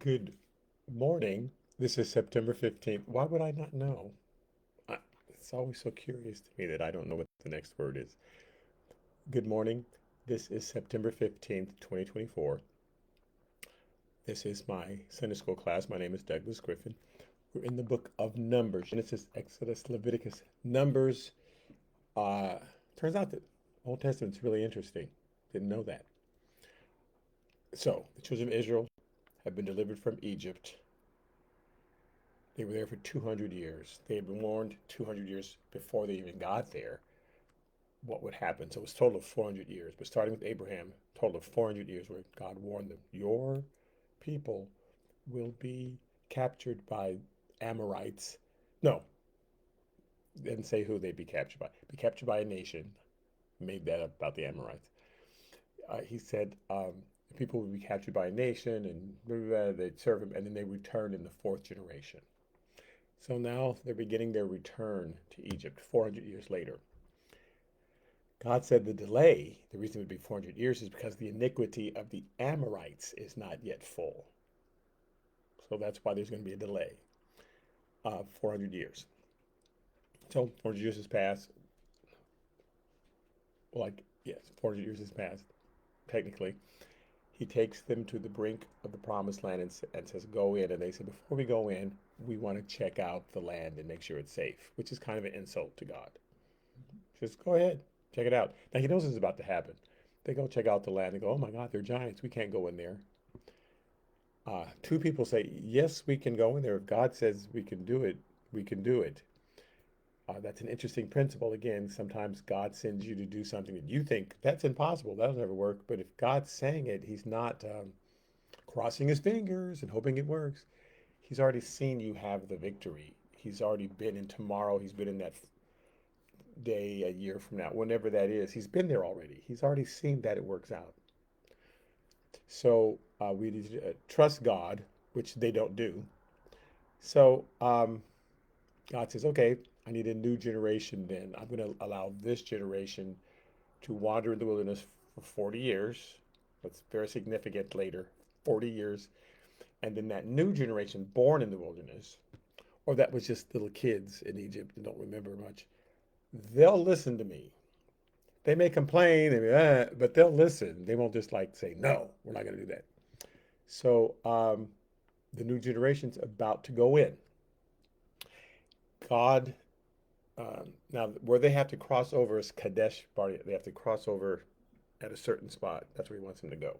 Good morning. This is September 15th. Why would I not know? I, it's always so curious to me that I don't know what the next word is. Good morning. This is September 15th, 2024. This is my Sunday school class. My name is Douglas Griffin. We're in the book of Numbers Genesis, Exodus, Leviticus, Numbers. Uh, Turns out that Old Testament's really interesting. Didn't know that. So, the children of Israel have been delivered from Egypt. They were there for 200 years. They had been warned 200 years before they even got there what would happen. So it was a total of 400 years. But starting with Abraham, total of 400 years where God warned them, your people will be captured by Amorites. No, didn't say who they'd be captured by. Be captured by a nation. Made that up about the Amorites. He said people would be captured by a nation and blah, blah, blah, they'd serve him and then they returned in the fourth generation. So now they're beginning their return to Egypt 400 years later. God said the delay, the reason it would be 400 years is because the iniquity of the Amorites is not yet full. So that's why there's going to be a delay of 400 years. So 400 years has passed. Like, yes, 400 years has passed, technically. He takes them to the brink of the promised land and says, go in. And they say, before we go in, we want to check out the land and make sure it's safe, which is kind of an insult to God. He says, go ahead, check it out. Now, he knows this is about to happen. They go check out the land and go, oh my God, they're giants. We can't go in there. Two people say, yes, we can go in there. If God says we can do it, we can do it. That's an interesting principle. Again, sometimes God sends you to do something that you think that's impossible. That'll never work. But if God's saying it, He's not crossing His fingers and hoping it works. He's already seen you have the victory. He's already been in tomorrow. He's been in that day a year from now, whenever that is. He's been there already. He's already seen that it works out. So we need to trust God, which they don't do. So God says, okay, I need a new generation then. I'm going to allow this generation to wander in the wilderness for 40 years. That's very significant later, 40 years. And then that new generation born in the wilderness, or that was just little kids in Egypt and don't remember much, they'll listen to me. They may complain, but they'll listen. They won't just like say, no, we're not going to do that. So the new generation's about to go in. God, now where they have to cross over is Kadesh Barnea. They have to cross over at a certain spot. That's where he wants them to go.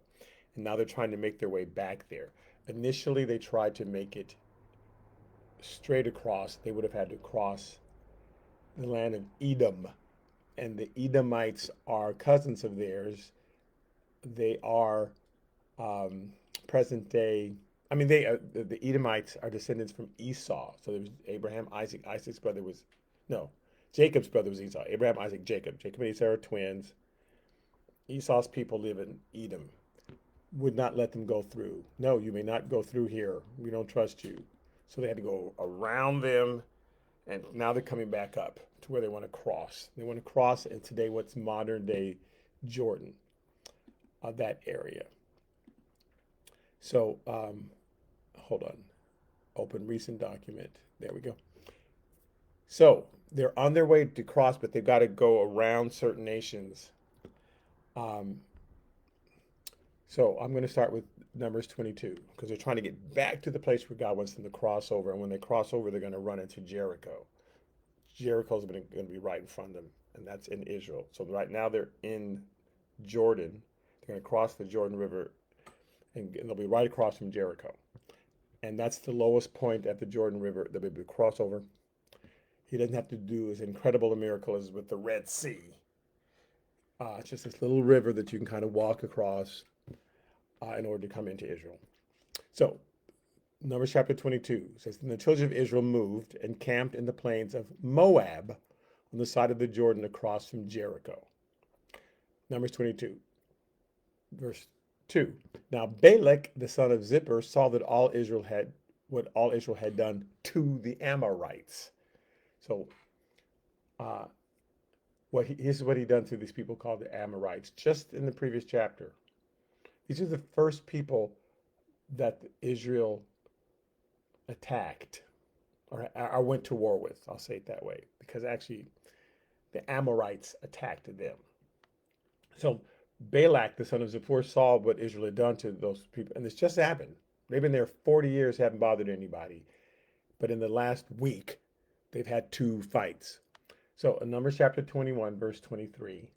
And now they're trying to make their way back there. Initially, they tried to make it straight across. They would have had to cross the land of Edom. And the Edomites are cousins of theirs. They are um, present day. I mean, the Edomites are descendants from Esau. So there was Abraham, Isaac. Isaac's brother was no, Jacob's brother was Esau. Abraham, Isaac, Jacob. Jacob and Esau are twins. Esau's people live in Edom. Would not let them go through. No, you may not go through here. We don't trust you. So they had to go around them, and now they're coming back up to where they want to cross. They want to cross in today what's modern day Jordan, that area. So hold on, open recent document. There we go. So they're on their way to cross, but they've got to go around certain nations. Um, so I'm going to start with Numbers 22 because they're trying to get back to the place where God wants them to cross over. And when they cross over, they're going to run into Jericho. Jericho's going to be right in front of them, and that's in Israel. So right now they're in Jordan. They're going to cross the Jordan River, and they'll be right across from Jericho. And that's the lowest point at the Jordan River. They'll be able to cross over. He doesn't have to do as incredible a miracle as with the Red Sea. It's just this little river that you can kind of walk across in order to come into Israel. So, Numbers chapter 22 says, "And the children of Israel moved and camped in the plains of Moab on the side of the Jordan across from Jericho." Numbers 22, verse 2. Now Balak, the son of Zippor, saw that all Israel had what all Israel had done to the Amorites. So, uh, here's what he done to these people called the Amorites, just in the previous chapter. These are the first people that Israel attacked or went to war with. I'll say it that way because actually the Amorites attacked them. So Balak, the son of Zippor, saw what Israel had done to those people, and this just happened. They've been there 40 years, haven't bothered anybody. But in the last week, they've had two fights. So in Numbers chapter 21, verse 23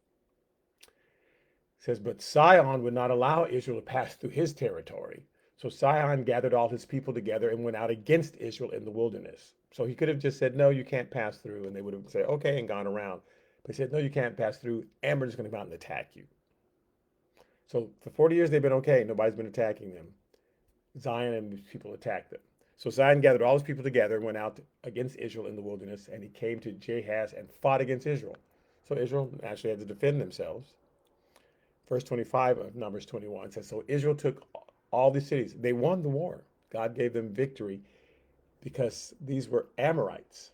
says, "But Sihon would not allow Israel to pass through his territory. So Sihon gathered all his people together and went out against Israel in the wilderness." So he could have just said, "No, you can't pass through," and they would have said, "Okay," and gone around. But he said, "No, you can't pass through, and we're just going to come out and attack you." So for 40 years, they've been okay. Nobody's been attacking them. Zion and his people attacked them. So Zion gathered all his people together and went out against Israel in the wilderness, and he came to Jahaz and fought against Israel. So Israel actually had to defend themselves. Verse 25 of Numbers 21 says, "So Israel took all the cities. They won the war. God gave them victory because these were Amorites.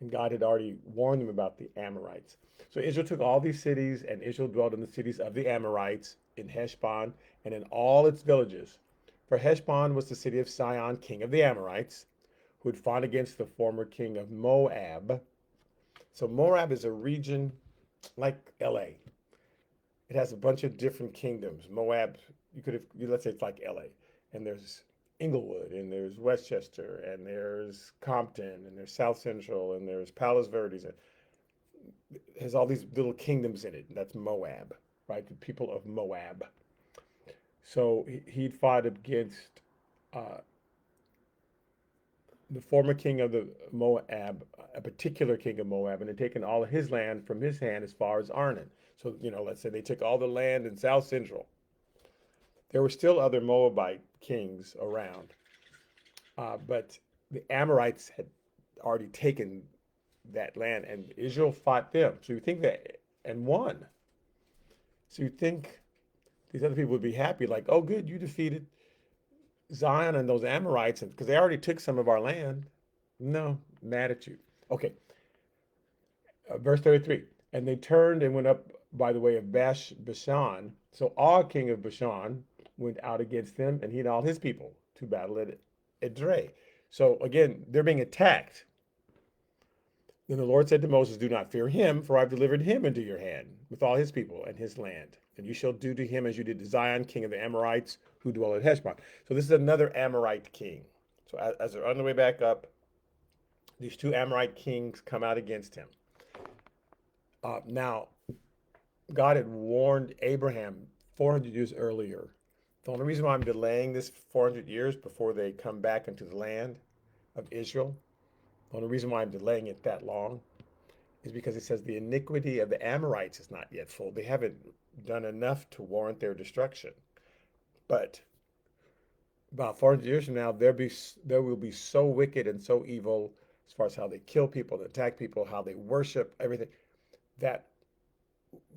And God had already warned them about the Amorites. So Israel took all these cities, and Israel dwelt in the cities of the Amorites, in Heshbon, and in all its villages. For Heshbon was the city of Sihon, king of the Amorites, who had fought against the former king of Moab." So Moab is a region like LA. It has a bunch of different kingdoms. Moab, you could have, let's say it's like LA. And there's Inglewood, and there's Westchester, and there's Compton, and there's South Central, and there's Palos Verdes. It has all these little kingdoms in it. And that's Moab, right? The people of Moab. So he'd fought against uh, the former king of the Moab, a particular king of Moab, and had taken all of his land from his hand as far as Arnon. So, let's say they took all the land in South Central. There were still other Moabite kings around, but the Amorites had already taken that land, and Israel fought them. So you think that, and won. So you think these other people would be happy, like, "Oh, good, you defeated Zion and those Amorites, because they already took some of our land." No, mad at you. Okay, verse 33. "And they turned and went up by the way of Bashan. So Og, king of Bashan, went out against them, and he and all his people to battle at Edrei." So again, they're being attacked. Then the Lord said to Moses, "Do not fear him, for I've delivered him into your hand with all his people and his land. And you shall do to him as you did to Zion, king of the Amorites, who dwell at Heshbon." So this is another Amorite king. So as they're on the way back up, these two Amorite kings come out against him. Now, God had warned Abraham 400 years earlier. The only reason why I'm delaying this 400 years before they come back into the land of Israel, the only reason why I'm delaying it that long is because it says the iniquity of the Amorites is not yet full. They haven't done enough to warrant their destruction. But about 400 years from now, there will be so wicked and so evil as far as how they kill people, attack people, how they worship, everything, that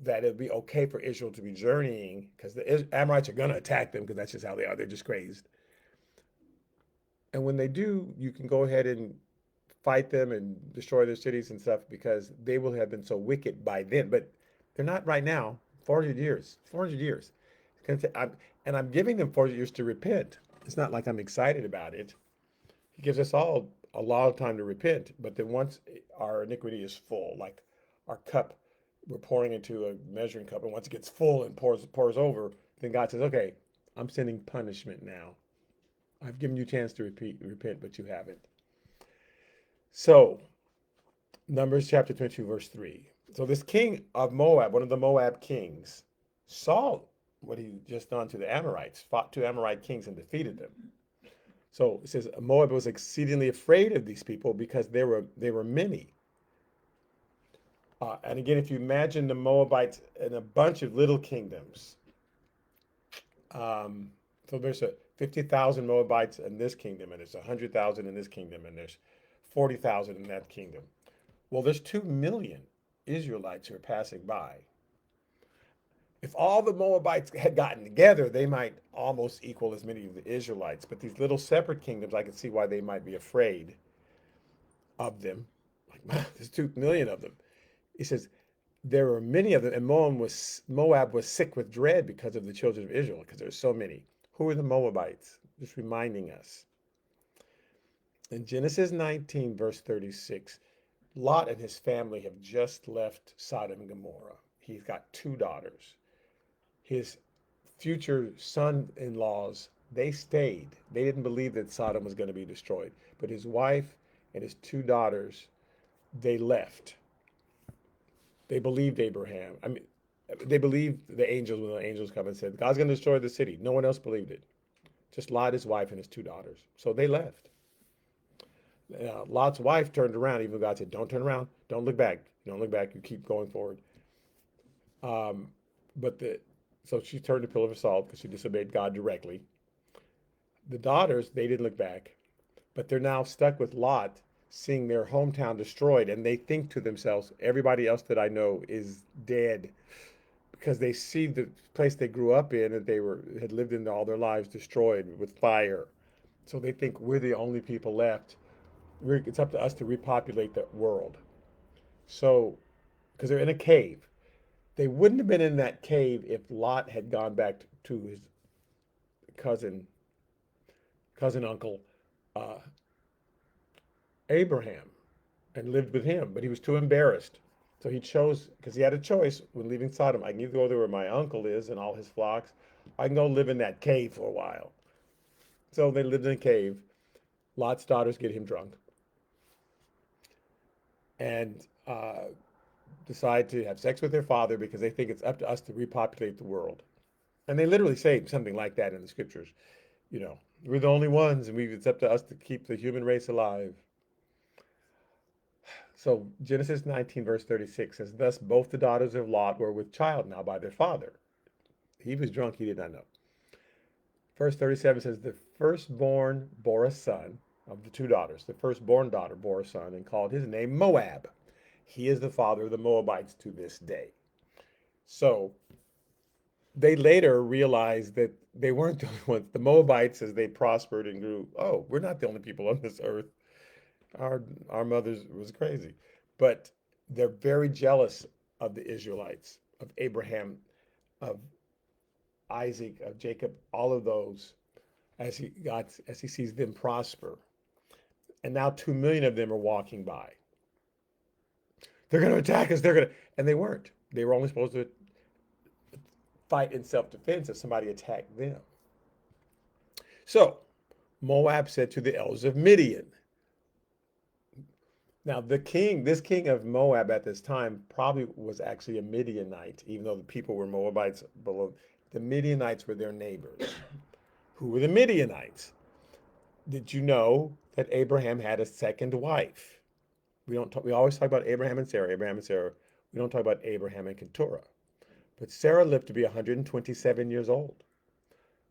it'll be okay for Israel to be journeying, because the Amorites are going to attack them because that's just how they are. They're just crazed. And when they do, you can go ahead and fight them and destroy their cities and stuff because they will have been so wicked by then. But they're not right now. 400 years. 400 years. And I'm giving them 400 years to repent. It's not like I'm excited about it. He gives us all a lot of time to repent. But then once our iniquity is full, like our cup, we're pouring into a measuring cup, and once it gets full and pours over, then God says, "Okay, I'm sending punishment now. I've given you a chance to repent, but you haven't." So Numbers chapter 22, verse 3. So this king of Moab, one of the Moab kings, saw what he just done to the Amorites, fought two Amorite kings and defeated them. So it says Moab was exceedingly afraid of these people because they were many. And again, if you imagine the Moabites in a bunch of little kingdoms, um, so there's 50,000 Moabites in this kingdom, and there's 100,000 in this kingdom, and there's 40,000 in that kingdom. Well, there's 2 million Israelites who are passing by. If all the Moabites had gotten together, they might almost equal as many of the Israelites. But these little separate kingdoms, I can see why they might be afraid of them. Like, there's 2 million of them. He says, there were many of them, and Moab was sick with dread because of the children of Israel, because there's so many, Who are the Moabites? Just reminding us. In Genesis 19, verse 36, Lot and his family have just left Sodom and Gomorrah. He's got two daughters. His future son-in-laws, they stayed. They didn't believe that Sodom was going to be destroyed. But his wife and his two daughters, they left. They believed Abraham. I mean, they believed the angels when the angels come and said, God's going to destroy the city. No one else believed it. Just Lot, his wife, and his two daughters. So they left. Lot's wife turned around, even God said, don't turn around. Don't look back. Don't look back. You keep going forward. Um, but the So she turned a pillar of salt because she disobeyed God directly. The daughters, they didn't look back, but they're now stuck with Lot, seeing their hometown destroyed, and they think to themselves, everybody else that I know is dead because they see the place they grew up in and had lived in all their lives destroyed with fire. So they think we're the only people left. It's up to us to repopulate the world. So, because they're in a cave, they wouldn't have been in that cave if Lot had gone back to his cousin, uncle uh, Abraham and lived with him, but he was too embarrassed. So he chose, because he had a choice when leaving Sodom. I can either go there where my uncle is and all his flocks, I can go live in that cave for a while. So they lived in a cave. Lot's daughters get him drunk and decide to have sex with their father because they think it's up to us to repopulate the world. And they literally say something like that in the scriptures. You know, we're the only ones, and it's up to us to keep the human race alive. So Genesis 19, verse 36 says, Thus both the daughters of Lot were with child now by their father. He was drunk, he did not know. Verse 37 says, The firstborn bore a son of the two daughters. The firstborn daughter bore a son and called his name Moab. He is the father of the Moabites to this day. So they later realized that they weren't the only ones. The Moabites, as they prospered and grew, oh, we're not the only people on this earth. Our our mothers was crazy, but they're very jealous of the Israelites, of Abraham, of Isaac, of Jacob, all of those, as he sees them prosper. And now 2 million of them are walking by. They're going to attack us. And they weren't. They were only supposed to fight in self-defense if somebody attacked them. So Moab said to the elders of Midian. Now, this king of Moab at this time probably was actually a Midianite, even though the people were Moabites below. The Midianites were their neighbors. Who were the Midianites? Did you know that Abraham had a second wife? We always talk about Abraham and Sarah, Abraham and Sarah. We don't talk about Abraham and Keturah. But Sarah lived to be 127 years old.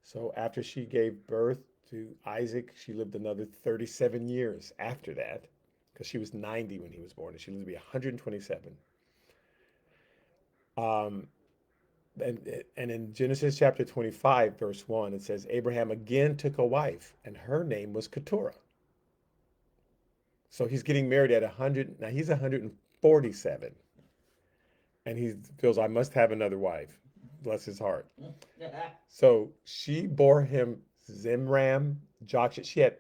So after she gave birth to Isaac, she lived another 37 years after that, because she was 90 when he was born, and she lived to be 127. Um, and in Genesis chapter 25, verse 1, it says, Abraham again took a wife, and her name was Keturah. So he's getting married at 100. Now he's 147, and he feels, I must have another wife. Bless his heart. So she bore him Zimram, Jokshan.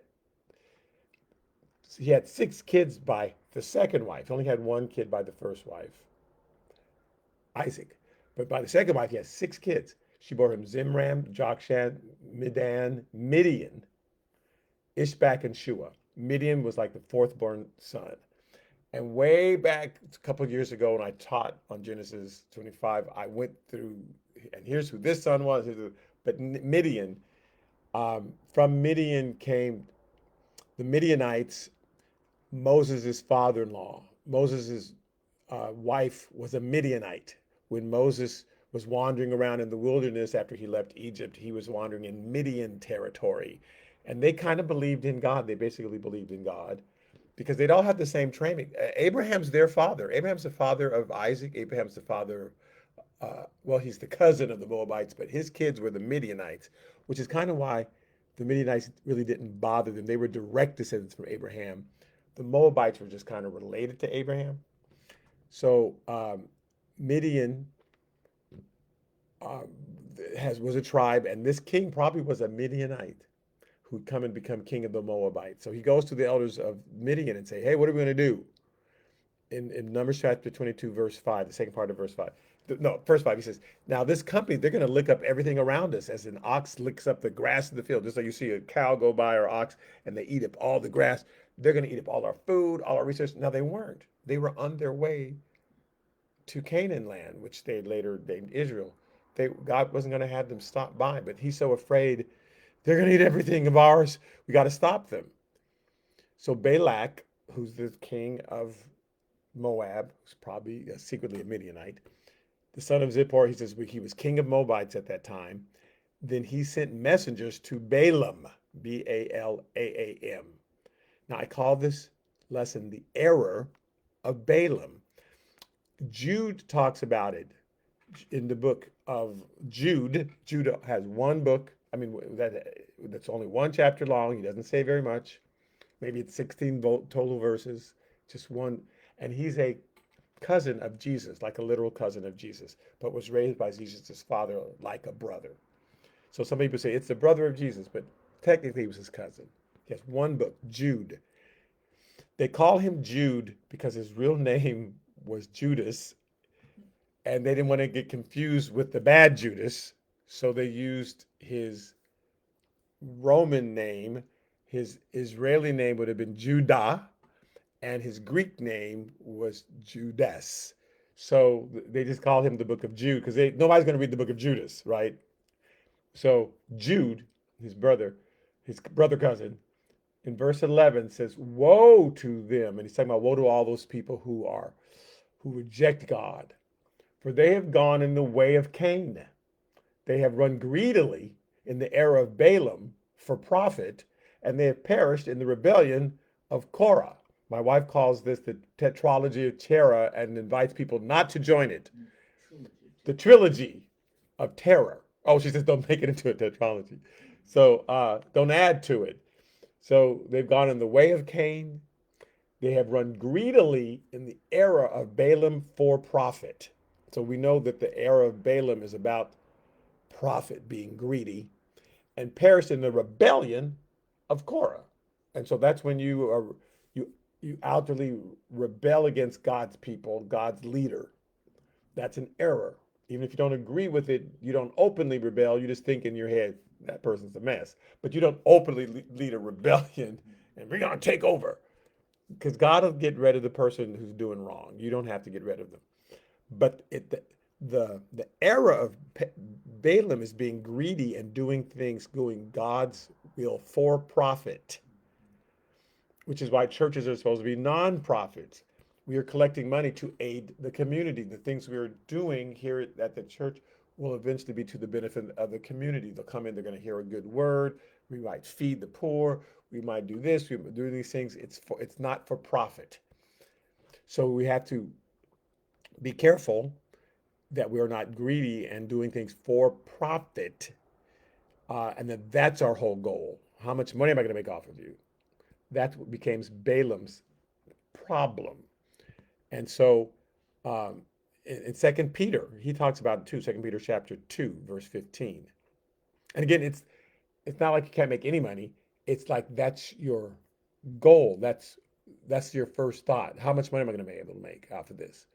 He had 6 kids by the second wife. He only had 1 kid by the first wife, Isaac. But by the second wife, he had 6 kids. She bore him Zimram, Jokshan, Midian, Ishbak, and Shua. Midian was like the fourth born son. And way back a couple of years ago when I taught on Genesis 25, I went through, and here's who this son was. But Midian, from Midian came the Midianites, Moses' father-in-law. Moses' wife was a Midianite. When Moses was wandering around in the wilderness after he left Egypt, he was wandering in Midian territory. And they kind of believed in God. They basically believed in God because they'd all have the same training. Abraham's their father. Abraham's the father of Isaac. Abraham's the father, well, he's the cousin of the Moabites, but his kids were the Midianites, which is kind of why the Midianites really didn't bother them. They were direct descendants from Abraham. The Moabites were just kind of related to Abraham. So Midian, uh, was a tribe, and this king probably was a Midianite who'd come and become king of the Moabites. So he goes to the elders of Midian and say, "Hey, what are we going to do?" In Numbers chapter 22, verse 5, the second part of verse 5. No, verse 5, he says, "Now this company, they're going to lick up everything around us as an ox licks up the grass in the field." Just like you see a cow go by or ox and they eat up all the grass. They're going to eat up all our food, all our resources. Now they weren't. They were on their way to Canaan land, which they later named Israel. God wasn't going to have them stop by, but he's so afraid they're going to eat everything of ours. We got to stop them. So Balak, who's the king of Moab, who's probably secretly a Midianite, the son of Zippor, he says he was king of Moabites at that time. Then he sent messengers to Balaam, Balaam. Now I call this lesson the error of Balaam. Jude talks about it in the book of Jude. Jude has one book. I mean, that's only one chapter long. He doesn't say very much. Maybe it's 16 total verses, just one. And he's a cousin of Jesus, like a literal cousin of Jesus, but was raised by Jesus' father like a brother. So some people say it's the brother of Jesus, but technically he was his cousin. He has one book, Jude. They call him Jude because his real name was Judas, and they didn't want to get confused with the bad Judas, so they used his Roman name. His Israeli name would have been Judah, and his Greek name was Judas. So they just called him the book of Jude because nobody's going to read the book of Judas, right? So Jude, his brother cousin, in verse 11 says, "Woe to them," and he's talking about woe to all those people who reject God, for they have gone in the way of Cain. They have run greedily in the error of Balaam for profit, and they have perished in the rebellion of Korah. My wife calls this the tetralogy of terror and invites people not to join it. The trilogy of terror. Oh, she says don't make it into a tetralogy. So don't add to it. So they've gone in the way of Cain. They have run greedily in the error of Balaam for profit. So we know that the error of Balaam is about profit, being greedy, and perished in the rebellion of Korah. And so that's when you outwardly rebel against God's people, God's leader. That's an error. Even if you don't agree with it, you don't openly rebel. You just think in your head, that person's a mess. But you don't openly lead a rebellion and we're going to take over. Because God will get rid of the person who's doing wrong. You don't have to get rid of them. But the error of Balaam is being greedy and doing things, doing God's will for profit, which is why churches are supposed to be non-profits. We are collecting money to aid the community. The things we are doing here at the church will eventually be to the benefit of the community. They'll come in, they're going to hear a good word. We might feed the poor. We might do this. We might do these things. It's not for profit. So we have to be careful that we are not greedy and doing things for profit. And that's our whole goal. How much money am I going to make off of you? That's what becomes Balaam's problem. And so in 2 Peter, he talks about it too, 2 Peter chapter 2, verse 15. And again, it's not like you can't make any money. It's like that's your goal. That's your first thought. How much money am I going to be able to make off of this?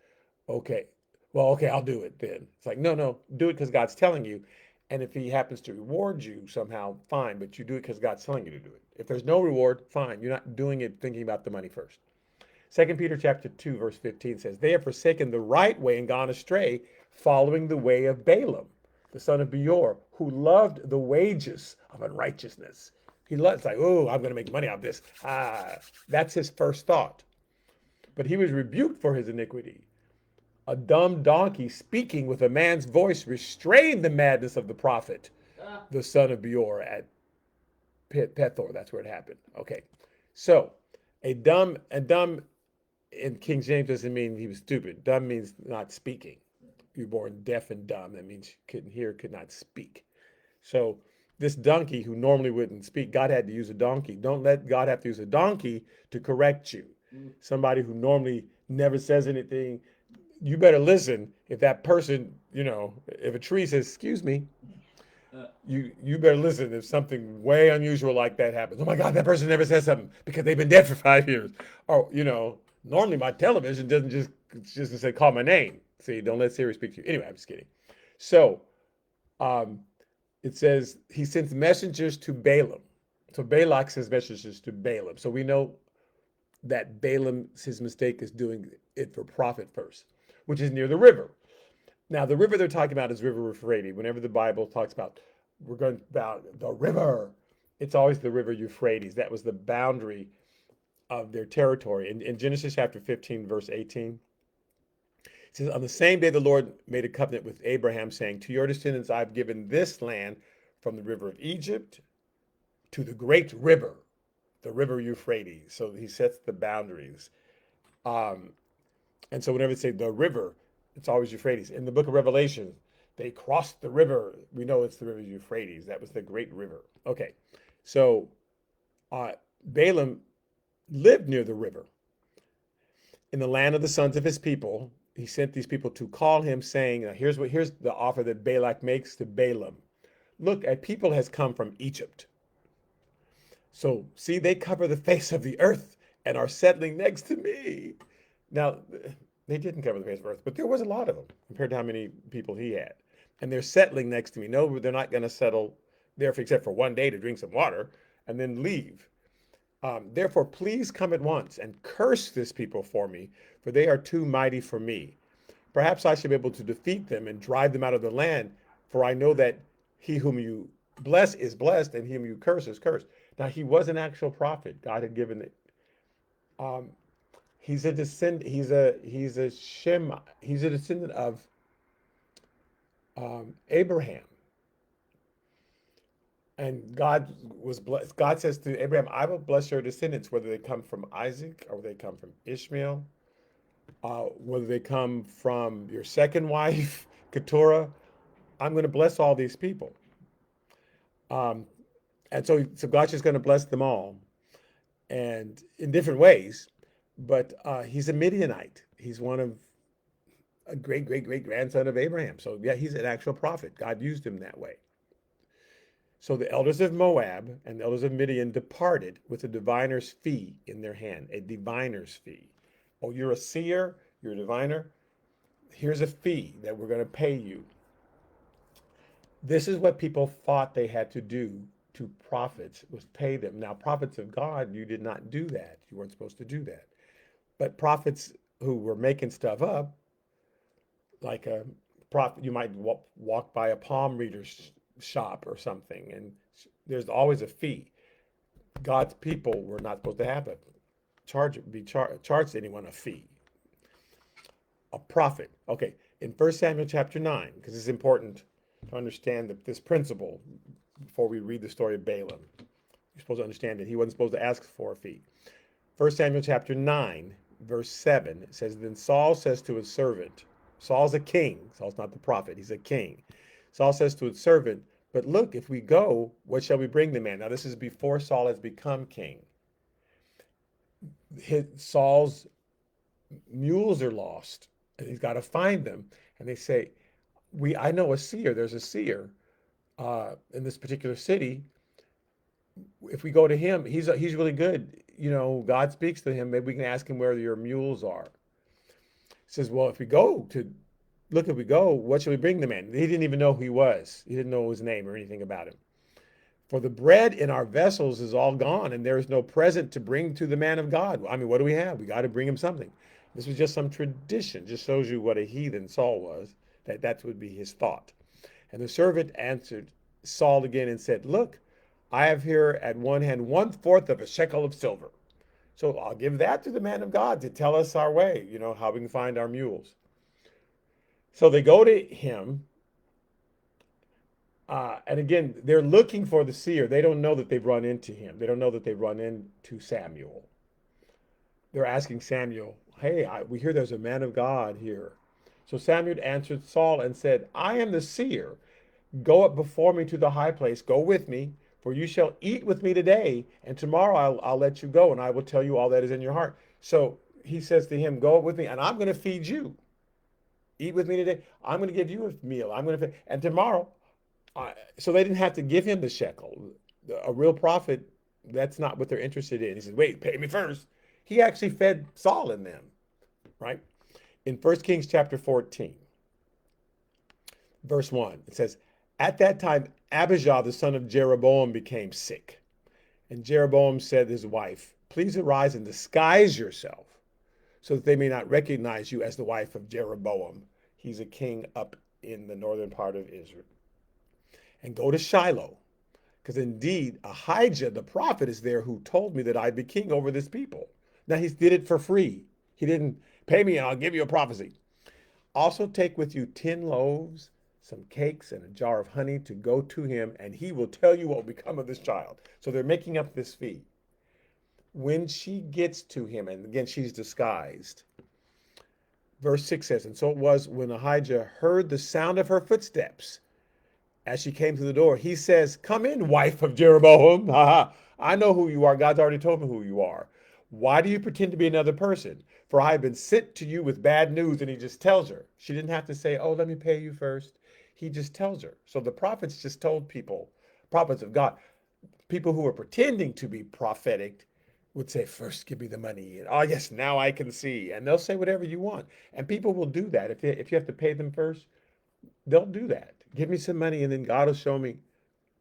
Okay. Well, okay, I'll do it then. It's like, no, do it because God's telling you. And if he happens to reward you somehow, fine, but you do it because God's telling you to do it. If there's no reward, fine. You're not doing it thinking about the money first. 2 Peter chapter 2, verse 15 says, "They have forsaken the right way and gone astray, following the way of Balaam, the son of Beor, who loved the wages of unrighteousness." It's like, oh, I'm going to make money out of this. That's his first thought. But he was rebuked for his iniquity. A dumb donkey speaking with a man's voice restrained the madness of the prophet, the son of Beor at Pethor. That's where it happened. Okay. So a dumb in King James doesn't mean he was stupid. Dumb means not speaking. You were born deaf and dumb. That means you couldn't hear, could not speak. So this donkey who normally wouldn't speak, God had to use a donkey. Don't let God have to use a donkey to correct you. Somebody who normally never says anything, you better listen. If that person, if a tree says, excuse me, you better listen if something way unusual like that happens. Oh my God, that person never says something because they've been dead for 5 years. Or, normally my television doesn't just say call my name. See, don't let Siri speak to you. Anyway, I'm just kidding. So um, it says he sends messengers to Balaam. So Balak sends messengers to Balaam. So we know that Balaam, his mistake is doing it for profit first, which is near the river. Now, the river they're talking about is River Euphrates. Whenever the Bible talks about we're going about the river, it's always the River Euphrates. That was the boundary of their territory. In Genesis chapter 15, verse 18, it says, on the same day the Lord made a covenant with Abraham, saying, to your descendants I've given this land from the river of Egypt to the great river, the River Euphrates. So he sets the boundaries. Um, and so whenever they say the river, it's always Euphrates. In the book of Revelation, they crossed the river. We know it's the river Euphrates. That was the great river. Okay, so uh, Balaam lived near the river. In the land of the sons of his people, he sent these people to call him, saying, here's the offer that Balak makes to Balaam. Look, a people has come from Egypt. So see, they cover the face of the earth and are settling next to me. Now, they didn't cover the face of the earth, but there was a lot of them compared to how many people he had. And they're settling next to me. No, they're not going to settle there except for one day to drink some water and then leave. Therefore, please come at once and curse this people for me, for they are too mighty for me. Perhaps I should be able to defeat them and drive them out of the land, for I know that he whom you bless is blessed, and him you curse is cursed. Now, he was an actual prophet. God had given it. Um, he's a descendant. He's a Shem. He's a descendant of Abraham. And God says to Abraham, I will bless your descendants, whether they come from Isaac or they come from Ishmael, whether they come from your second wife, Keturah. I'm going to bless all these people. Um, and so God's just going to bless them all, and in different ways. But he's a Midianite. He's one of a great, great, great grandson of Abraham. So yeah, he's an actual prophet. God used him that way. So the elders of Moab and the elders of Midian departed with a diviner's fee in their hand, a diviner's fee. Oh, you're a seer, you're a diviner. Here's a fee that we're going to pay you. This is what people thought they had to do to prophets, was pay them. Now, prophets of God, you did not do that. You weren't supposed to do that. But prophets who were making stuff up, like a prophet, you might walk by a palm reader's shop or something, and there's always a fee. God's people were not supposed to have a charge anyone a fee. A prophet. Okay, in 1 Samuel chapter 9, because it's important to understand this principle before we read the story of Balaam. You're supposed to understand that he wasn't supposed to ask for a fee. 1 Samuel chapter 9, verse 7, it says, then Saul says to his servant, Saul's a king. Saul's not the prophet, he's a king. Saul says to his servant, but look, if we go, what shall we bring the man? Now, this is before Saul has become king. Saul's mules are lost, and he's got to find them. And they say, I know a seer. There's a seer in this particular city. If we go to him, he's really good. God speaks to him. Maybe we can ask him where your mules are. He says, well, if we go, what shall we bring the man? He didn't even know who he was. He didn't know his name or anything about him. For the bread in our vessels is all gone, and there is no present to bring to the man of God. I mean, what do we have? We got to bring him something. This was just some tradition. Just shows you what a heathen Saul was. That would be his thought. And the servant answered Saul again and said, look, I have here at one hand 1/4 of a shekel of silver. So I'll give that to the man of God to tell us our way, how we can find our mules. So they go to him. And again, they're looking for the seer. They don't know that they've run into him. They don't know that they've run into Samuel. They're asking Samuel, hey, we hear there's a man of God here. So Samuel answered Saul and said, I am the seer. Go up before me to the high place. Go with me, for you shall eat with me today, and tomorrow I'll let you go, and I will tell you all that is in your heart. So he says to him, go up with me, and I'm going to feed you. eat with me today. I'm going to give you a meal. And tomorrow, so they didn't have to give him the shekel. A real prophet, that's not what they're interested in. He says, wait, pay me first. He actually fed Saul and them, right? In 1 Kings chapter 14, verse 1, it says, at that time, Abijah, the son of Jeroboam, became sick. And Jeroboam said to his wife, please arise and disguise yourself so that they may not recognize you as the wife of Jeroboam. He's a king up in the northern part of Israel. And go to Shiloh, because indeed Ahijah the prophet is there who told me that I'd be king over this people. Now he did it for free. He didn't pay me and I'll give you a prophecy. Also take with you 10 loaves, some cakes, and a jar of honey to go to him, and he will tell you what will become of this child. So they're making up this fee. When she gets to him, and again, she's disguised. Verse 6 says, and so it was when Ahijah heard the sound of her footsteps as she came to the door, he says, come in, wife of Jeroboam. I know who you are. God's already told me who you are. Why do you pretend to be another person? For I have been sent to you with bad news. And he just tells her. She didn't have to say, oh, let me pay you first. He just tells her. So the prophets just told people, prophets of God, people who were pretending to be prophetic would say, first give me the money. And, oh, yes, now I can see. And they'll say whatever you want. And people will do that. If you have to pay them first, they'll do that. Give me some money and then God will show me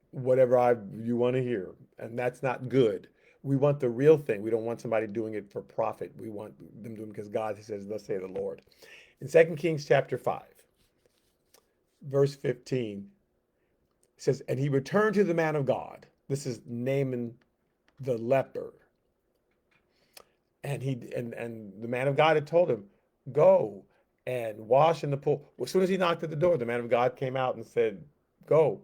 whatever you want to hear. And that's not good. We want the real thing. We don't want somebody doing it for profit. We want them doing it because God says, thus say the Lord. In 2 Kings chapter 5, verse 15, it says, and he returned to the man of God. This is Naaman the leper. And the man of God had told him, go and wash in the pool. As soon as he knocked at the door, the man of God came out and said, go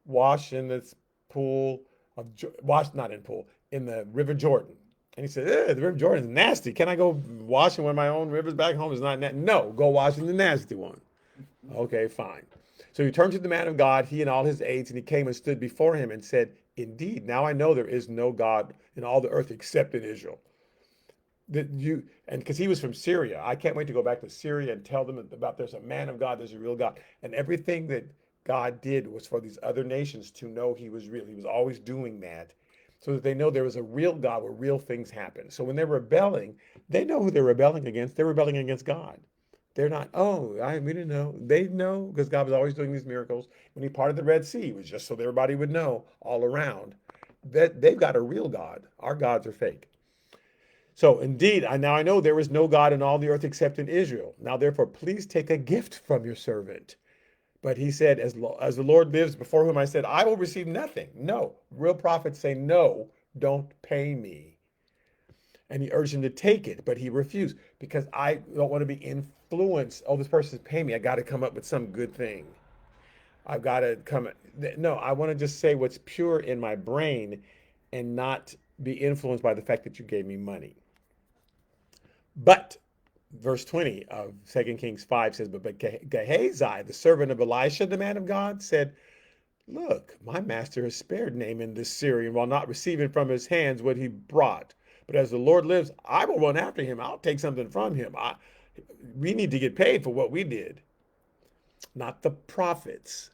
wash in this pool of, wash, not in pool, in the River Jordan. And he said, the River Jordan is nasty. Can I go wash in one of my own rivers back home? It's not nasty. No, go wash in the nasty one. Okay, fine. So he turned to the man of God, he and all his aides, and he came and stood before him and said, indeed, now I know there is no God in all the earth except in Israel. And because he was from Syria, I can't wait to go back to Syria and tell them about there's a man of God, there's a real God. And everything that God did was for these other nations to know he was real. He was always doing that so that they know there was a real God where real things happen. So when they're rebelling, they know who they're rebelling against. They're rebelling against God. They're not, we didn't know. They know because God was always doing these miracles. When he parted the Red Sea, it was just so that everybody would know all around that they've got a real God. Our gods are fake. So indeed, now I know there is no God in all the earth except in Israel. Now therefore, please take a gift from your servant. But he said, as the Lord lives before whom I said, I will receive nothing. No, real prophets say, no, don't pay me. And he urged him to take it, but he refused because I don't want to be influenced. Oh, this person's paying me. I got to come up with some good thing. I've got to come. No, I want to just say what's pure in my brain and not be influenced by the fact that you gave me money. But verse 20 of 2 Kings 5 says, but Gehazi, the servant of Elisha, the man of God, said, look, my master has spared Naaman this Syrian while not receiving from his hands what he brought. But as the Lord lives, I will run after him. I'll take something from him. We need to get paid for what we did. Not the prophets.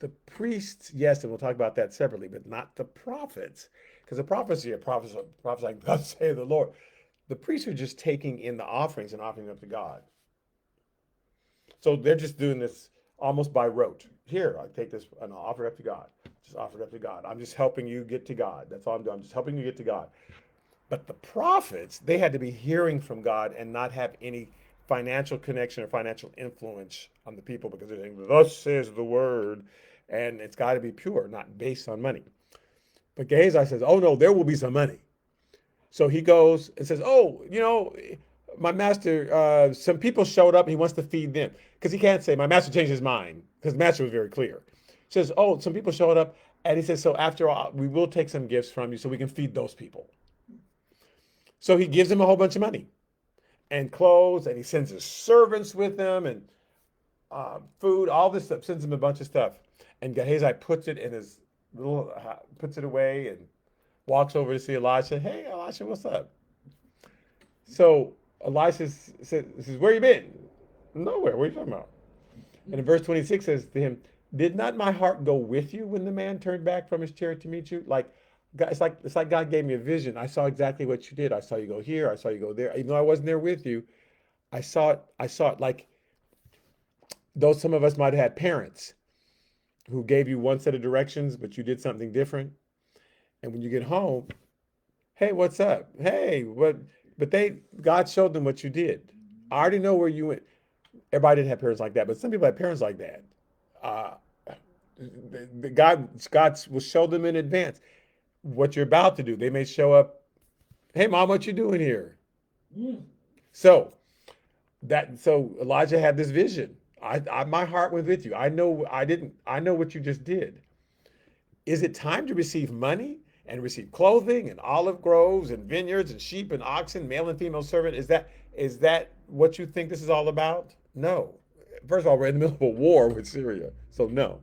The priests, yes, and we'll talk about that separately, but not the prophets. Because the prophets are prophets like, thus say the Lord. The priests are just taking in the offerings and offering them to God. So they're just doing this almost by rote. Here, I take this and I'll offer it up to God. Just offer it up to God. I'm just helping you get to God. That's all I'm doing. I'm just helping you get to God. But the prophets, they had to be hearing from God and not have any financial connection or financial influence on the people because they're saying, thus says the word. And it's got to be pure, not based on money. But Gehazi says, oh no, there will be some money. So he goes and says, my master, some people showed up and he wants to feed them. Because he can't say, my master changed his mind, because the master was very clear. He says, some people showed up, and he says, so after all, we will take some gifts from you so we can feed those people. So he gives him a whole bunch of money and clothes, and he sends his servants with him and food, all this stuff, sends him a bunch of stuff. And Gehazi puts it in his puts it away and walks over to see Elisha. Hey, Elisha, what's up? So Elisha says, where you been? Nowhere. What are you talking about? And in verse 26 says to him, did not my heart go with you when the man turned back from his chariot to meet you? Like, it's like God gave me a vision. I saw exactly what you did. I saw you go here. I saw you go there. Even though I wasn't there with you, I saw it. I saw it. Like, though some of us might have had parents who gave you one set of directions, but you did something different. And when you get home, hey, what's up? Hey, what? But God showed them what you did. I already know where you went. Everybody didn't have parents like that, but some people had parents like that. Uh, God will show them in advance what you're about to do. They may show up, hey, mom, what you doing here? So so Elijah had this vision. My heart went with you. I know what you just did. Is it time to receive money and receive clothing and olive groves and vineyards and sheep and oxen, male and female servant? Is that what you think this is all about? No. First of all, we're in the middle of a war with Syria, so no.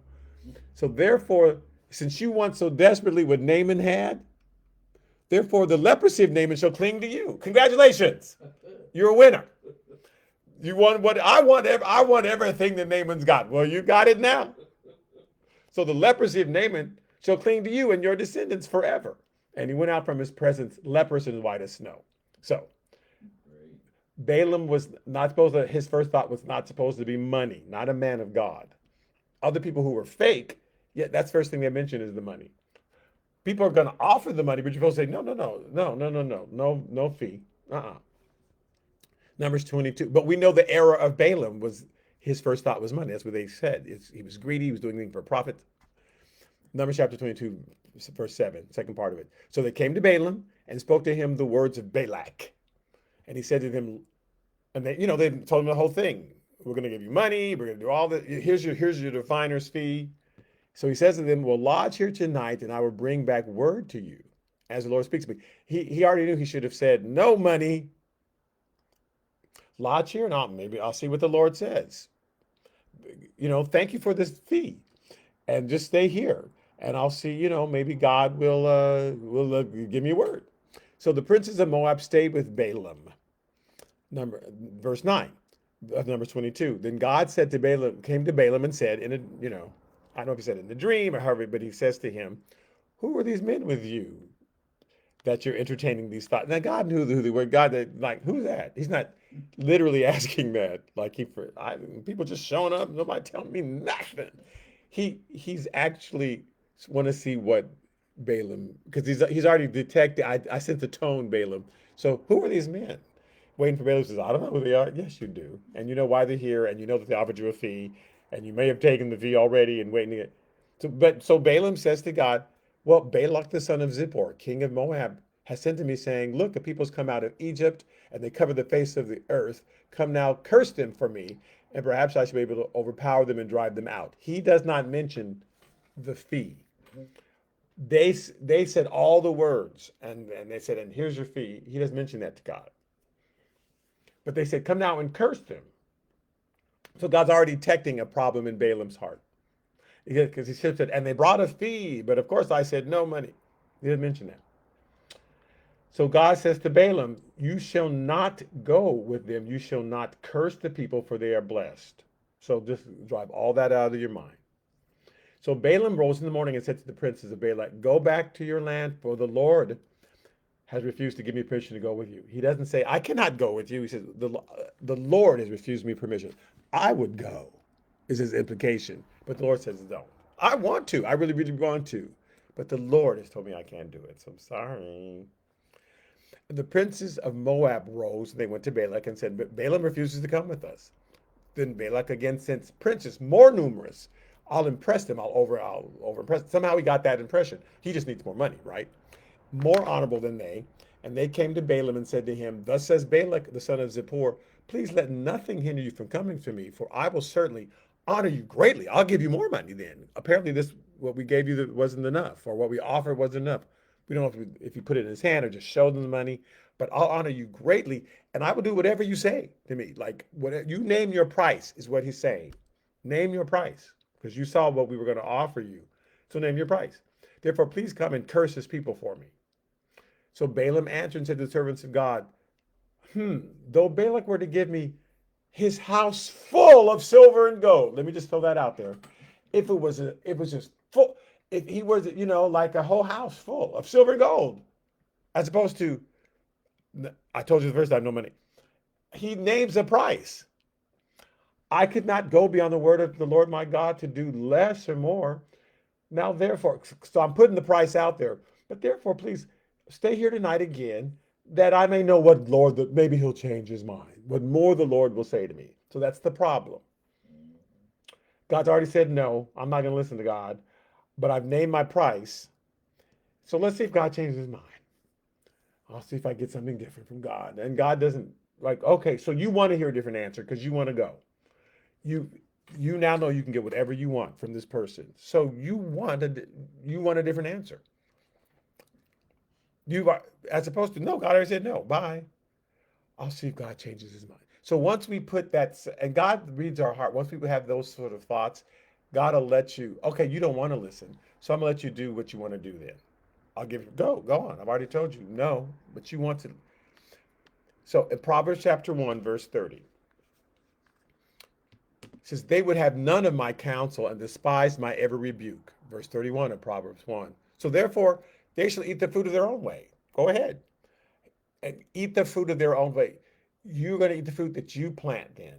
So therefore, since you want so desperately what Naaman had, therefore the leprosy of Naaman shall cling to you. Congratulations, you're a winner. You want what I want? I want everything that Naaman's got. Well, you got it now. So the leprosy of Naaman shall cling to you and your descendants forever. And he went out from his presence leprous and white as snow. So Balaam was not supposed to, his first thought was not supposed to be money, not a man of God. Other people who were fake, yeah, that's the first thing they mention is the money. People are going to offer the money, but you're supposed to say, no, no, no, no, no, no, no, no, no fee. Numbers 22. But we know the error of Balaam was his first thought was money. That's what they said. He was greedy. He was doing things for profit. Numbers chapter 22, verse 7, second part of it. So they came to Balaam and spoke to him the words of Balak. And he said to them, and they told him the whole thing. We're going to give you money. We're going to do all this. Here's your definer's fee. So he says to them, well, lodge here tonight and I will bring back word to you as the Lord speaks to me. He already knew he should have said, no money. Lodge here and maybe I'll see what the Lord says. Thank you for this fee and just stay here. And I'll see, maybe God will give me a word. So the princes of Moab stayed with Balaam. Verse 9 of Numbers 22. Then God came to Balaam and said, I don't know if he said in the dream or however, but he says to him, who are these men with you that you're entertaining these thoughts? Now God knew who they were. God, who's that? He's not literally asking that. People just showing up, nobody telling me nothing. He's actually want to see what Balaam, because he's already detected. I sent the tone, Balaam. So who are these men? Waiting for Balaam says, I don't know who they are. Yes, you do. And you know why they're here, and you know that they offered you a fee, and you may have taken the fee already and waiting to get. So Balaam says to God, well, Balak the son of Zippor, king of Moab, has sent to me saying, look, the people's come out of Egypt, and they cover the face of the earth. Come now, curse them for me, and perhaps I shall be able to overpower them and drive them out. He does not mention the fee. They said all the words, and they said, and here's your fee. He doesn't mention that to God. But they said, come now and curse them. So God's already detecting a problem in Balaam's heart. Because he said, and they brought a fee, but of course I said no money. He didn't mention that. So God says to Balaam, you shall not go with them. You shall not curse the people, for they are blessed. So just drive all that out of your mind. So Balaam rose in the morning and said to the princes of Balak, go back to your land, for the Lord has refused to give me permission to go with you. He doesn't say, I cannot go with you. He says, the Lord has refused me permission. I would go, is his implication. But the Lord says, don't. I want to. I really, really want to. But the Lord has told me I can't do it. So I'm sorry. The princes of Moab rose, and they went to Balak and said, but Balaam refuses to come with us. Then Balak again sent princes more numerous. I'll impress them. I'll overimpress. Somehow he got that impression. He just needs more money, right? More honorable than they. And they came to Balaam and said to him, thus says Balak, the son of Zippor, please let nothing hinder you from coming to me, for I will certainly honor you greatly. I'll give you more money then. Apparently what we gave you wasn't enough, or what we offered wasn't enough. We don't know if you put it in his hand or just show them the money, but I'll honor you greatly, and I will do whatever you say to me. Like, whatever you name your price is what he's saying. Name your price, because you saw what we were going to offer you. So name your price. Therefore, please come and curse his people for me. So Balaam answered and said to the servants of God, though Balak were to give me his house full of silver and gold. Let me just throw that out there. If it was just full, if he was, like a whole house full of silver and gold, as opposed to, I told you the first time, no money. He names a price. I could not go beyond the word of the Lord my God to do less or more. Now, therefore, so I'm putting the price out there, but therefore, please stay here tonight again, that I may know what Lord, that maybe he'll change his mind, what more the Lord will say to me. So that's the problem. God's already said no, I'm not going to listen to God, but I've named my price. So let's see if God changes his mind. I'll see if I get something different from God. And God doesn't, like, okay, so you want to hear a different answer because you want to go. You you now know you can get whatever you want from this person. So you want a different answer. You are, as opposed to no, God already said no. Bye. I'll see if God changes his mind. So once we put that, and God reads our heart. Once we have those sort of thoughts, God will let you. Okay, you don't want to listen, so I'm gonna let you do what you want to do. Then I'll give you go on. I've already told you no, but you want to. So in Proverbs chapter 1, verse 30, it says, "They would have none of my counsel and despise my every rebuke." Verse 31 of Proverbs 1. So therefore, they shall eat the fruit of their own way. Go ahead and eat the fruit of their own way. You're going to eat the fruit that you plant then.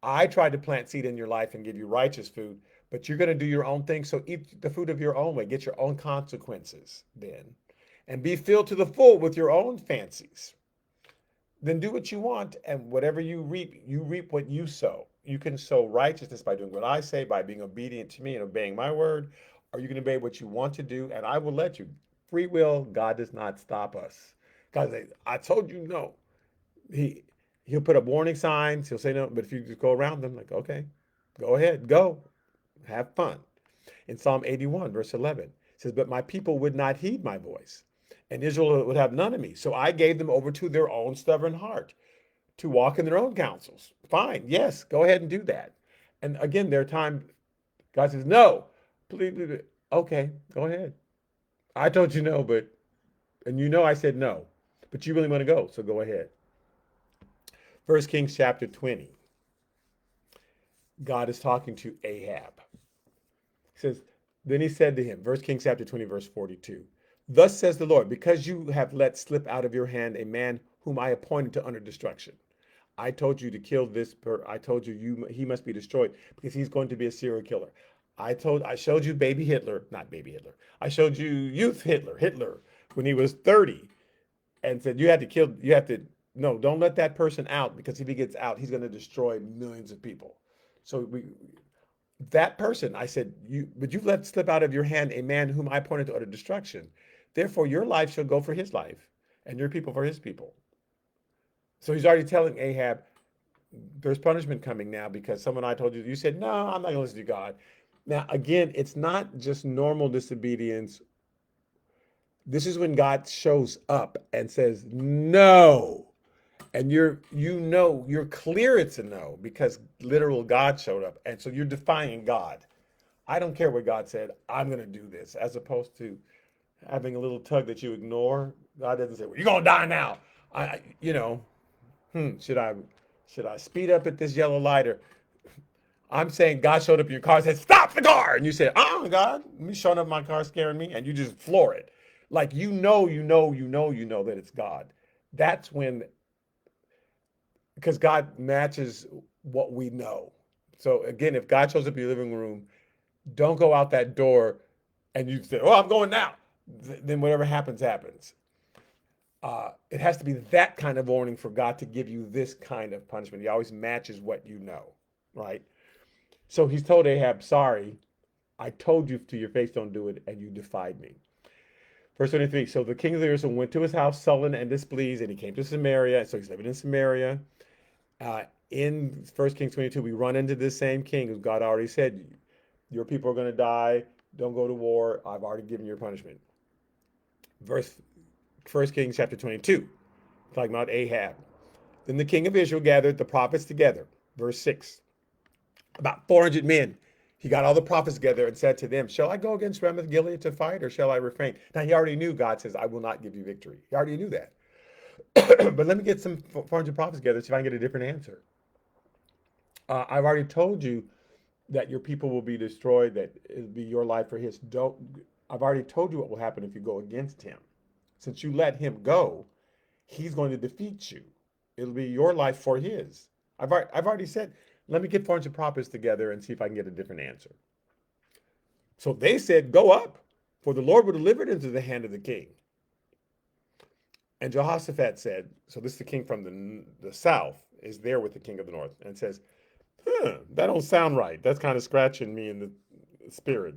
I tried to plant seed in your life and give you righteous food, but you're going to do your own thing. So eat the fruit of your own way. Get your own consequences then. And be filled to the full with your own fancies. Then do what you want, and whatever you reap what you sow. You can sow righteousness by doing what I say, by being obedient to me and obeying my word, or you can obey what you want to do, and I will let you. Free will, God does not stop us. God says, I told you no. He he'll put up warning signs, he'll say no, but if you just go around them, like, okay, go ahead, go, have fun. In Psalm 81, verse 11, it says, "But my people would not heed my voice, and Israel would have none of me. So I gave them over to their own stubborn heart, to walk in their own counsels." Fine, yes, go ahead and do that. And again, there are times God says, no, please, please. Okay, go ahead. I told you no, and I said no, but you really want to go, so go ahead. First Kings chapter 20, God is talking to Ahab. He says, then he said to him, First Kings chapter 20, verse 42, "Thus says the Lord, because you have let slip out of your hand a man whom I appointed to under destruction. I told you to kill I told he must be destroyed because he's going to be a serial killer. I showed you baby Hitler, not baby Hitler. I showed you youth Hitler when he was 30, and said you have to, no, don't let that person out, because if he gets out, he's going to destroy millions of people. So that person, I said, but you've let slip out of your hand a man whom I appointed to utter destruction. Therefore, your life shall go for his life, and your people for his people." So he's already telling Ahab, there's punishment coming now because someone I told you, you said, no, I'm not going to listen to God. Now, again, it's not just normal disobedience. This is when God shows up and says, no. And you're clear it's a no, because literal God showed up. And so you're defying God. I don't care what God said. I'm going to do this, as opposed to having a little tug that you ignore. God doesn't say, well, you're going to die now. I, you know, should I speed up at this yellow light? Or I'm saying God showed up in your car and said, stop the car. And you said, oh, God, me showing up in my car scaring me. And you just floor it. Like, that it's God. That's when, because God matches what we know. So again, if God shows up in your living room, don't go out that door and you say, oh, I'm going now. Then whatever happens, happens. It has to be that kind of warning for God to give you this kind of punishment. He always matches what you know, right? So he's told Ahab, sorry, I told you to your face, don't do it, and you defied me. Verse 23, so the king of Israel went to his house sullen and displeased, and he came to Samaria, so he's living in Samaria. In 1 Kings 22, we run into this same king who God already said, your people are going to die, don't go to war, I've already given your punishment. Verse 1 Kings chapter 22, talking about Ahab. Then the king of Israel gathered the prophets together. Verse 6, about 400 men. He got all the prophets together and said to them, shall I go against Ramoth Gilead to fight, or shall I refrain? Now he already knew God says, I will not give you victory. He already knew that. But let me get some 400 prophets together, see if I can get a different answer. I've already told you that your people will be destroyed, that it'll be your life for his. Don't. I've already told you what will happen if you go against him. Since you let him go, he's going to defeat you. It'll be your life for his. I've already said, let me get 400 prophets together and see if I can get a different answer. So they said, go up, for the Lord will deliver it into the hand of the king. And Jehoshaphat said, so this is the king from the south, is there with the king of the north, and says, that don't sound right. That's kind of scratching me in the spirit.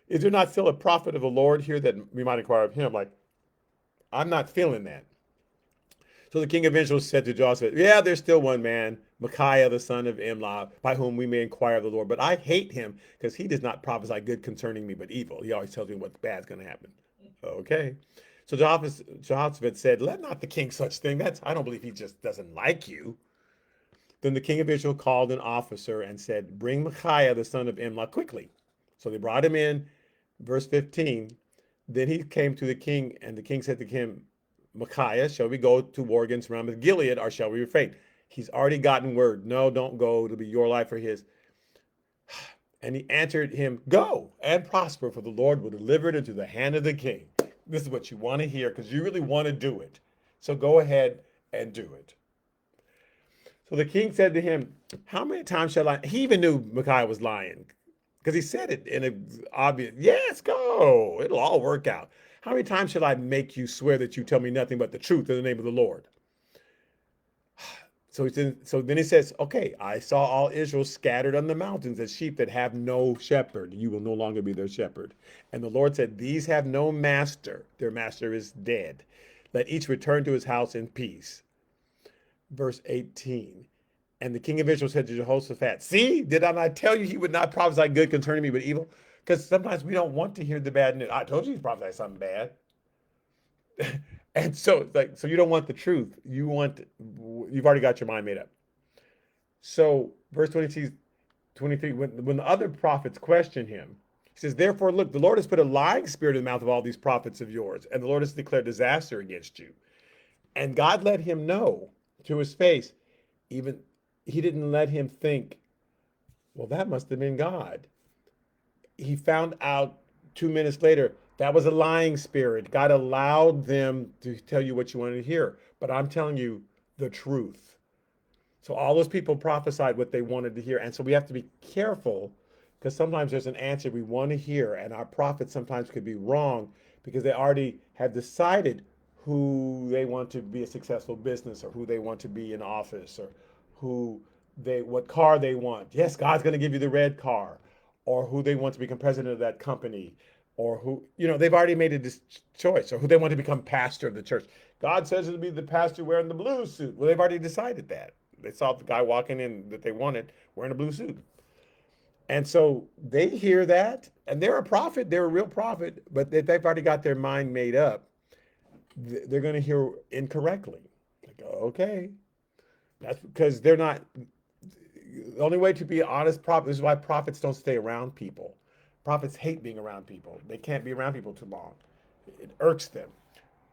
Is there not still a prophet of the Lord here that we might inquire of him? Like, I'm not feeling that. So the king of Israel said to Jehoshaphat, yeah, there's still one man, Micaiah, the son of Imlah, by whom we may inquire of the Lord. But I hate him because he does not prophesy good concerning me, but evil. He always tells me what bad's going to happen. Okay. So Jehoshaphat said, let not the king such thing. I don't believe he just doesn't like you. Then the king of Israel called an officer and said, bring Micaiah, the son of Imlah, quickly. So they brought him in. Verse 15. Then he came to the king, and the king said to him, Micaiah, shall we go to war against Ramoth Gilead, or shall we refrain? He's already gotten word. No, don't go. It'll be your life or his. And he answered him, go and prosper, for the Lord will deliver it into the hand of the king. This is what you want to hear because you really want to do it. So go ahead and do it. So the king said to him, how many times shall I? He even knew Micaiah was lying because he said it in an obvious, yes, go. It'll all work out. How many times shall I make you swear that you tell me nothing but the truth in the name of the Lord? So then he says, okay, I saw all Israel scattered on the mountains as sheep that have no shepherd. You will no longer be their shepherd. And the Lord said, these have no master. Their master is dead. Let each return to his house in peace. Verse 18. And the king of Israel said to Jehoshaphat, see, did I not tell you he would not prophesy good concerning me, but evil? Because sometimes we don't want to hear the bad news. I told you he'd prophesy something bad. And so you don't want the truth. You've already got your mind made up. So verse 23, when the other prophets question him, he says, therefore, look, the Lord has put a lying spirit in the mouth of all these prophets of yours, and the Lord has declared disaster against you. And God let him know to his face, even he didn't let him think, well, that must have been God. He found out 2 minutes later, that was a lying spirit. God allowed them to tell you what you wanted to hear. But I'm telling you the truth. So all those people prophesied what they wanted to hear. And so we have to be careful because sometimes there's an answer we want to hear. And our prophets sometimes could be wrong because they already have decided who they want to be a successful business or who they want to be in office or what car they want. Yes, God's going to give you the red car, or who they want to become president of that company, or who, they've already made a choice, or who they want to become pastor of the church. God says it'll be the pastor wearing the blue suit. Well, they've already decided that. They saw the guy walking in that they wanted wearing a blue suit. And so they hear that, and they're a prophet, they're a real prophet, but they've already got their mind made up. They're going to hear incorrectly. Like, okay. That's because they're not. The only way to be an honest prophet, this is why prophets don't stay around people. Prophets hate being around people. They can't be around people too long. It irks them.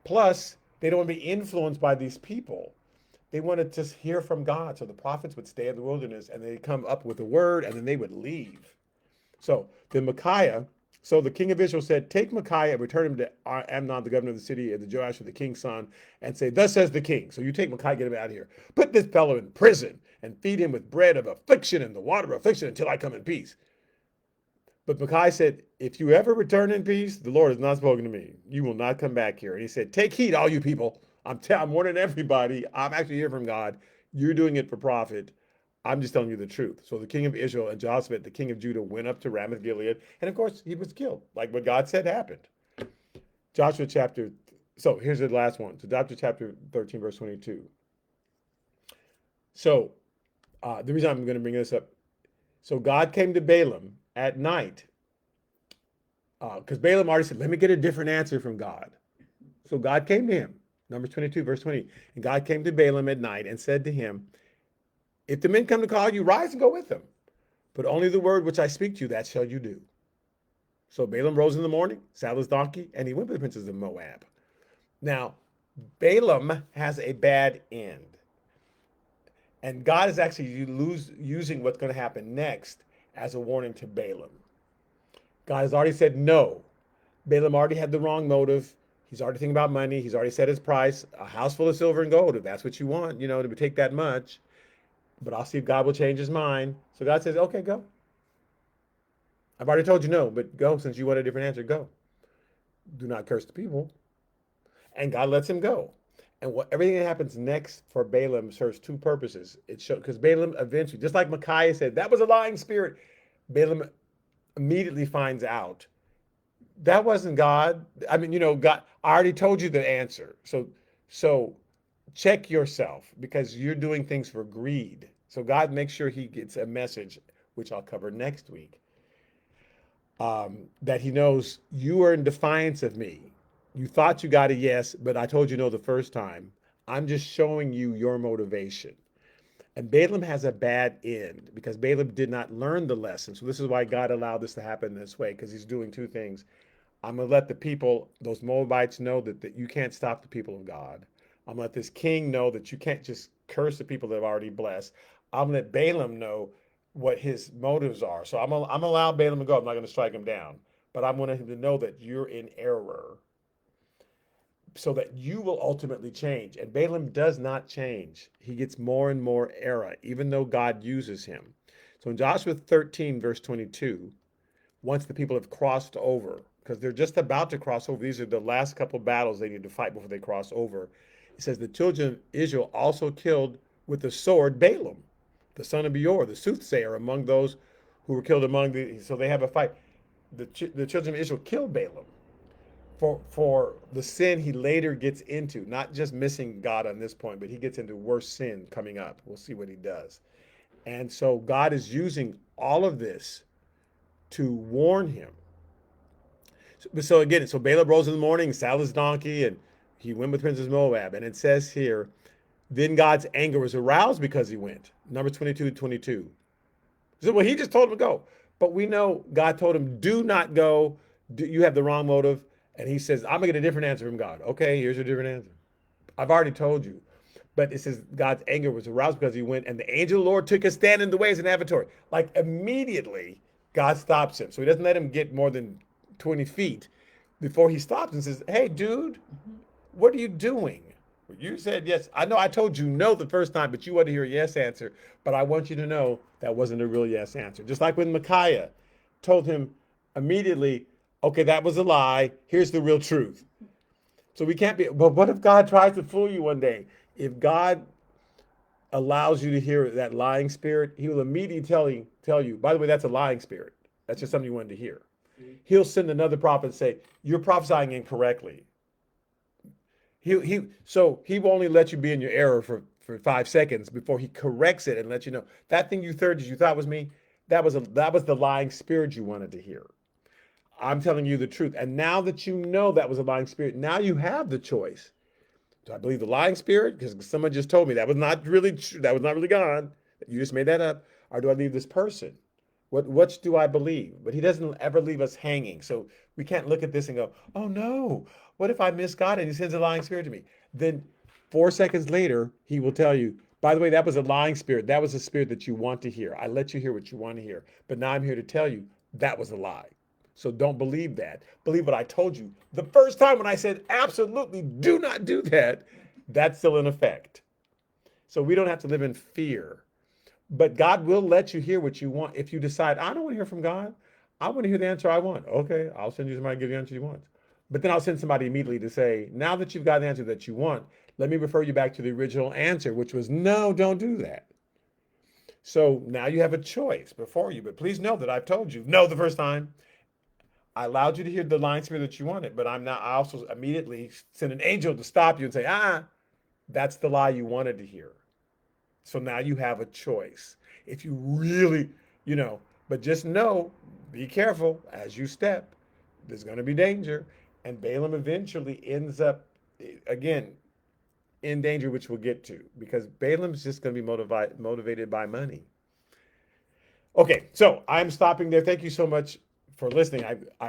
Plus, they don't want to be influenced by these people. They want to just hear from God. So the prophets would stay in the wilderness and they'd come up with a word and then they would leave. So then the king of Israel said, take Micaiah and return him to Amnon, the governor of the city, and to Joash, the king's son, and say, thus says the king. So you take Micaiah, get him out of here. Put this fellow in prison and feed him with bread of affliction and the water of affliction until I come in peace. But Micaiah said, if you ever return in peace, the Lord has not spoken to me. You will not come back here. And he said, take heed, all you people. I'm warning everybody. I'm actually hearing from God. You're doing it for profit. I'm just telling you the truth. So the king of Israel and Jehoshaphat, the king of Judah, went up to Ramoth Gilead. And of course, he was killed, like what God said happened. So here's the last one. So Joshua chapter 13, verse 22. So the reason I'm going to bring this up. So God came to Balaam at night. Because Balaam already said, let me get a different answer from God. So God came to him. Numbers 22, verse 20. And God came to Balaam at night and said to him, if the men come to call you, rise and go with them. But only the word which I speak to you, that shall you do. So Balaam rose in the morning, saddled his donkey, and he went with the princes of Moab. Now, Balaam has a bad end. And God is actually using what's going to happen next as a warning to Balaam. God has already said no. Balaam already had the wrong motive. He's already thinking about money. He's already set his price, a house full of silver and gold. If that's what you want, to take that much. But I'll see if God will change his mind. So God says, okay, go. I've already told you no, but go since you want a different answer. Go. Do not curse the people. And God lets him go. And everything that happens next for Balaam serves two purposes. It shows because Balaam eventually, just like Micaiah said, that was a lying spirit. Balaam immediately finds out that wasn't God. I mean, God, I already told you the answer. So check yourself because you're doing things for greed. So God makes sure he gets a message, which I'll cover next week, that he knows you are in defiance of me. You thought you got a yes, but I told you no the first time. I'm just showing you your motivation. And Balaam has a bad end because Balaam did not learn the lesson. So this is why God allowed this to happen this way, because he's doing two things. I'm going to let the people, those Moabites, know that you can't stop the people of God. I'm going to let this king know that you can't just curse the people that have already blessed. I'm going to let Balaam know what his motives are. So I'm allow Balaam to go. I'm not going to strike him down, but I want him to know that you're in error so that you will ultimately change. And Balaam does not change. He gets more and more error, even though God uses him. So in Joshua 13, verse 22, once the people have crossed over, because they're just about to cross over, these are the last couple of battles they need to fight before they cross over. It says the children of Israel also killed with the sword Balaam, the son of Beor, the soothsayer, among those who were killed among the. So they have a fight. The children of Israel killed Balaam for the sin he later gets into, not just missing God on this point, but he gets into worse sin coming up. We'll see what he does. And so God is using all of this to warn him. So again, so Balaam rose in the morning, saddled his donkey, and he went with Princess Moab. And it says here, then God's anger was aroused because he went. Numbers 22:22. So well, he just told him to go. But we know God told him, do not go. You have the wrong motive. And he says, I'm going to get a different answer from God. Okay, here's your different answer. I've already told you. But it says God's anger was aroused because he went, and the angel of the Lord took his stand in the way as an adversary. Like immediately, God stops him. So he doesn't let him get more than 20 feet before he stops and says, hey, dude, what are you doing? You said yes. I know I told you no the first time, but you wanted to hear a yes answer. But I want you to know that wasn't a real yes answer. Just like when Micaiah told him immediately, okay, that was a lie. Here's the real truth. So we can't be, but what if God tries to fool you one day? If God allows you to hear that lying spirit, he will immediately tell you, by the way, that's a lying spirit. That's just something you wanted to hear. He'll send another prophet and say, you're prophesying incorrectly. So he will only let you be in your error for 5 seconds before he corrects it and lets you know that thing you thought was me, that was the lying spirit you wanted to hear. I'm telling you the truth. And now that you know that was a lying spirit, now you have the choice. Do I believe the lying spirit? Because someone just told me that was not really true. That was not really God. You just made that up. Or do I believe this person? What do I believe? But he doesn't ever leave us hanging. So we can't look at this and go, oh no, what if I miss God and he sends a lying spirit to me? Then 4 seconds later, he will tell you, by the way, that was a lying spirit. That was a spirit that you want to hear. I let you hear what you want to hear. But now I'm here to tell you that was a lie. So don't believe that. Believe what I told you. The first time when I said absolutely do not do that, that's still in effect. So we don't have to live in fear. But God will let you hear what you want. If you decide, I don't want to hear from God, I want to hear the answer I want. Okay, I'll send you somebody to give you the answer you want. But then I'll send somebody immediately to say, now that you've got the answer that you want, let me refer you back to the original answer, which was no, don't do that. So now you have a choice before you. But please know that I've told you no the first time. I allowed you to hear the lying spirit that you wanted, but I also immediately send an angel to stop you and say, that's the lie you wanted to hear. So now you have a choice. If you really, but just know, be careful as you step. There's going to be danger. And Balaam eventually ends up, again, in danger, which we'll get to, because Balaam's just going to be motivated by money. Okay, so I'm stopping there. Thank you so much for listening.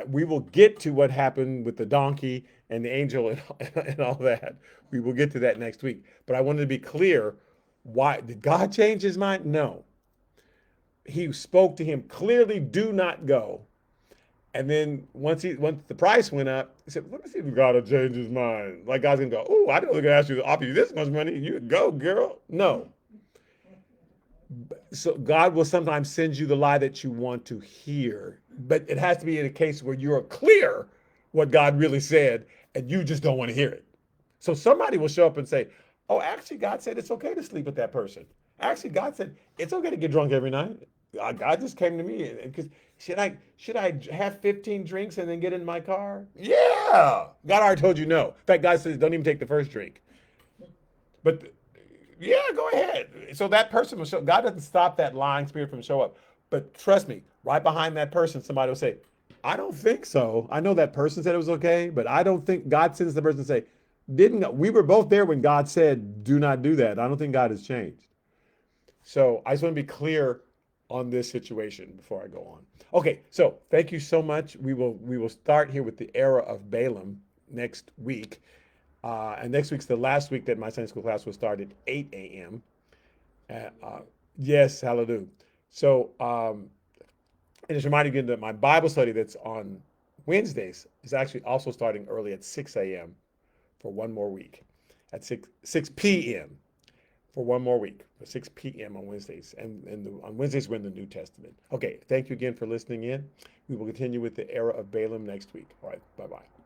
We will get to what happened with the donkey and the angel and all that. We will get to that next week. But I wanted to be clear. Why did God change his mind? No. He spoke to him clearly, do not go. And then once the price went up, he said, "Let me see if God will change his mind." Like God's gonna go, "Oh, I didn't gonna ask you to offer you this much money. You go, girl." No. So God will sometimes send you the lie that you want to hear, but it has to be in a case where you're clear what God really said, and you just don't want to hear it. So somebody will show up and say, "Oh, actually, God said it's okay to sleep with that person. Actually, God said it's okay to get drunk every night. God just came to me because should I have 15 drinks and then get in my car? Yeah, God already told you no. In fact, God says don't even take the first drink. But yeah, go ahead. So that person will show. God doesn't stop that lying spirit from show up. But trust me, right behind that person, somebody will say, "I don't think so. I know that person said it was okay, but I don't think." God sends the person to say, "Didn't we were both there when God said do not do that? I don't think God has changed." So I just want to be clear on this situation before I go on. Okay, so thank you so much. We will start here with the Error of Balaam next week. And next week's the last week that my Sunday school class will start at 8 a.m. Yes, hallelujah. So, and just remind you again that my Bible study that's on Wednesdays is actually also starting early at 6 a.m. for one more week, at 6 p.m. for one more week, 6 p.m. on Wednesdays. On Wednesdays, we're in the New Testament. Okay, thank you again for listening in. We will continue with the Era of Balaam next week. All right, bye bye.